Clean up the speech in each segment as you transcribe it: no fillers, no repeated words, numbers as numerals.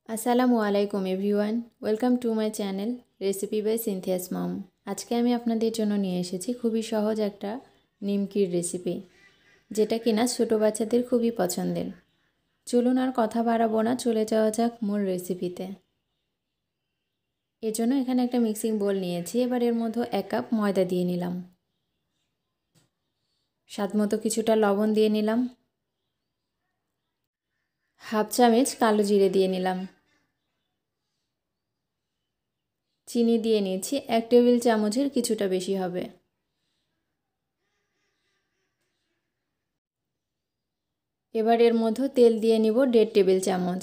আসসালামু আলাইকুম everyone, welcome to my channel recipe by Sinthia's mom. আজকে আমি আপনাদের জন্য নিয়ে এসেছি খুবই সহজ একটা নিমকির রেসিপি, যেটা কিনা ছোটো বাচ্চাদের খুবই পছন্দের। চলুন আর কথা বাড়াবো না, চলে যাওয়া যাক মূল রেসিপিতে। এজন্য এখানে একটা মিক্সিং বোল নিয়েছি। এবার এর মধ্যে 1 কাপ ময়দা দিয়ে নিলাম, স্বাদমতো কিছুটা লবণ দিয়ে নিলাম, হাফ চামচ কালো জিরে দিয়ে নিলাম, চিনি দিয়ে নিয়েছি 1 টেবিল চামচের কিছুটা বেশি হবে। এবার এর মধ্যে তেল দিয়ে নিব 1.5 টেবিল চামচ।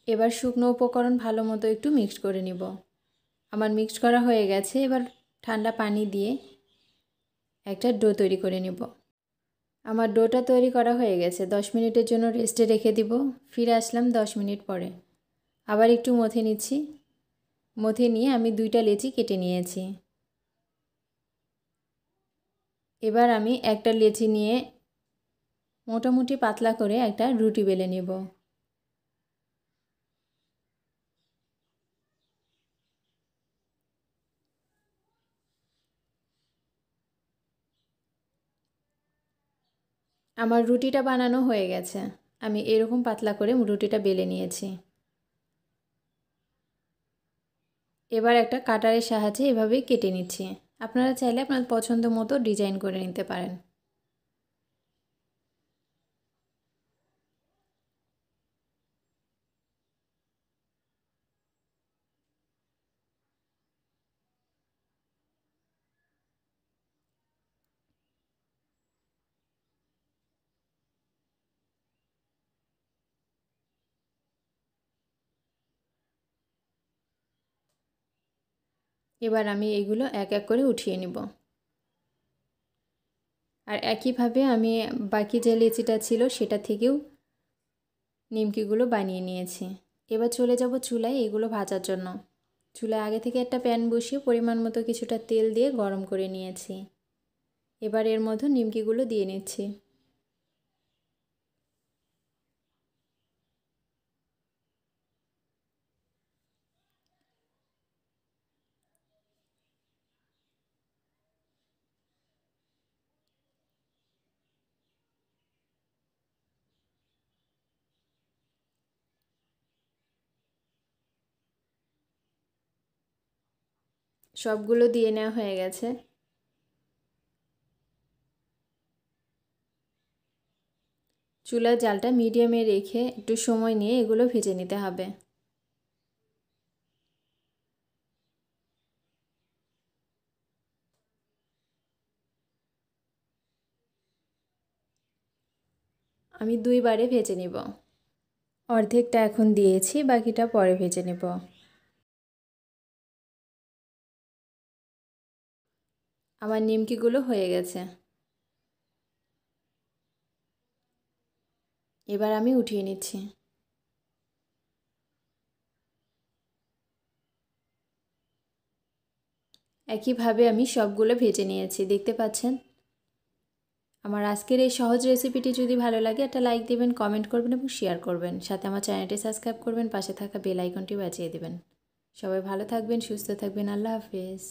এবার শুকনো উপকরণ ভালো মতো একটু মিক্সড করে নিব। আমার মিক্সড করা হয়ে গেছে। এবার ঠান্ডা পানি দিয়ে একটা ডো তৈরি করে নিব। আমার ডোটা তৈরি করা হয়ে গেছে। 10 মিনিটের জন্য রেস্টে রেখে দিব। ফিরে আসলাম 10 মিনিট পরে। আবার একটু মথে নিচ্ছি। মথে নিয়ে আমি 2টা লেচি কেটে নিয়েছি। এবার আমি একটা লেচি নিয়ে মোটামুটি পাতলা করে একটা রুটি বেলে নেব। আমার রুটিটা বানানো হয়ে গেছে। আমি এরকম পাতলা করে রুটিটা বেলে নিয়েছি। এবার একটা কাটারের সাহায্যে এভাবেই কেটে নিচ্ছি। আপনারা চাইলে আপনার পছন্দ মতো ডিজাইন করে নিতে পারেন। এবার আমি এগুলো এক এক করে উঠিয়ে নিব। আর একইভাবে আমি বাকি যে লেচিটা ছিল সেটা থেকেও নিমকিগুলো বানিয়ে নিয়েছি। এবার চলে যাব চুলায় এগুলো ভাজার জন্য। চুলায় আগে থেকে একটা প্যান বসিয়ে পরিমাণ মতো কিছুটা তেল দিয়ে গরম করে নিয়েছি। এবার এর মধ্যে নিমকিগুলো দিয়ে নিচ্ছি। সবগুলো দিয়ে নেওয়া হয়ে গেছে। চুলার জালটা মিডিয়ামে রেখে একটু সময় নিয়ে এগুলো ভেজে নিতে হবে। আমি 2 বারে ভেজে নিব। অর্ধেকটা এখন দিয়েছি, বাকিটা পরে ভেজে নেব। আমার নিমকিগুলো হয়ে গেছে। এবার আমি উঠিয়ে নিচ্ছি। একইভাবে আমি সবগুলো ভেজে নিয়েছি, দেখতে পাচ্ছেন। আমার আজকের এই সহজ রেসিপিটি যদি ভালো লাগে একটা লাইক দিবেন, কমেন্ট করবেন এবং শেয়ার করবেন। সাথে আমার চ্যানেলটি সাবস্ক্রাইব করবেন, পাশে থাকা বেল আইকনটি বাজিয়ে দেবেন। সবাই ভালো থাকবেন, সুস্থ থাকবেন। আল্লাহ হাফেজ।